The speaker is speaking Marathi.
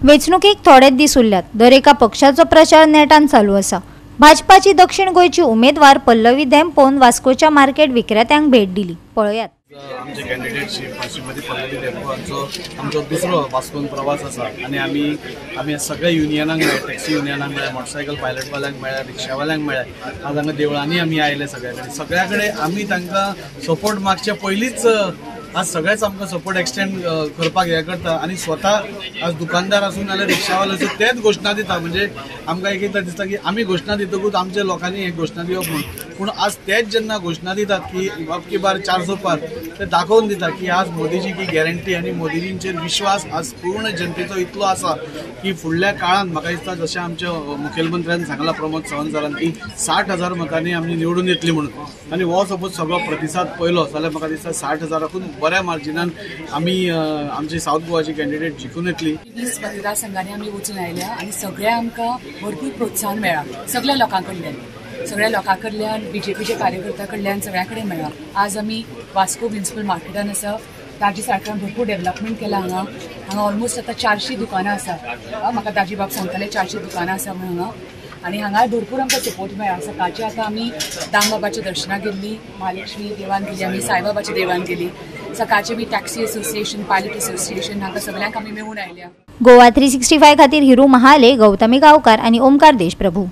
वेंचणुकेक थोडेच दीस उरल्यात। दर एका पक्षाचो प्रचार नेटान चालू आसा। भाजपाची दक्षिण गोयची उमेदवार पल्लवी धेंपोन वास्कोच्या मार्केट विक्रेत्यांक भेट दिली। पळयात। आमचे कॅन्डिडेट श्रीमती पल्लवी धेंपो हांचो आमचो दुसरो वास्कोन प्रवास आसा आनी आमी सगळ्या युनियनांक मेळ्ळे, टॅक्सी युनियनांक मेळ्ळे, मोटरसायकल पायलटवाल्यांक मेळ्ळे, रिक्षावाल्यांक मेळ्ळे। आज हांगा देवळांनी आमी आयले सगळ्या कडेन आमी तांकां सपोर्ट मागचे पयलींच आज सगळेच आमकां सपोर्ट एक्सटेंड करपाक हे करता आनी स्वता आज दुकानदार आसूं नाल्यार रिक्षावाले आसूं तेच घोशणा दिता। म्हणजे आमकां एक एकदां दिसता की आमी घोशणा दितकूच आमच्या लोकांनी हे घोशणा दिवप म्हणून, पूण आज तेच जेन्ना घोशणा दितात की अब की बार 400 पार, ते दाखोवन दिता की आज मोदीजी की गॅरंटी आनी मोदीजींचेर विश्वास आज पूर्ण जनतेचो इतलो आसा की फुडल्या काळात म्हाका दिसता जशें आमच्या मुखेलमंत्र्यान सांगला प्रमोद सावंत सरान की 60,000 मतांनी आमी निवडून येतली म्हणून। आनी हो सपोज सगळो प्रतिसाद पयलो जाल्यार म्हाका दिसता 60,000कून बऱ्या मार्जिनान आमी आमची साऊथ गोवाची कॅन्डिडेट जिखून येतली। 20 मतदारसंघांनी आमी वचून आयल्या आनी सगळ्या आमकां भरपूर प्रोत्साहन मेळ्ळा सगळ्या लोकां कडल्यान बीजेपीच्या कार्यकर्त्यां कडल्यान सगळ्या कडेन मेळ्ळा। आज आमी वास्को म्युनिसिपल मार्केटान आसा, ताजे सारक्यान भरपूर डेव्हलपमेंट केला। हांगा ऑलमोस्ट आता 400 दुकानां आसा। म्हाका ताजी बाब सांगताले 400 दुकानां आसा म्हणून हांगा, आनी हांगा भरपूर आमकां सपोर्ट मेळ्ळा। सकाळचे आतां आमी दामबाबाच्या दर्शनाक गेल्ली, महालक्ष्मी देवळान गेली, आमी साईबाबाच्या देवळान गेली। सकाळचे आमी टॅक्सी असोसिएशन, पायलट असोसिएशन हांगा सगळ्यांक आमी मेळून आयल्या। गोवा 365 खातीर हिरू महाले, गौतमी गांवकार आनी ओमकार देशप्रभू।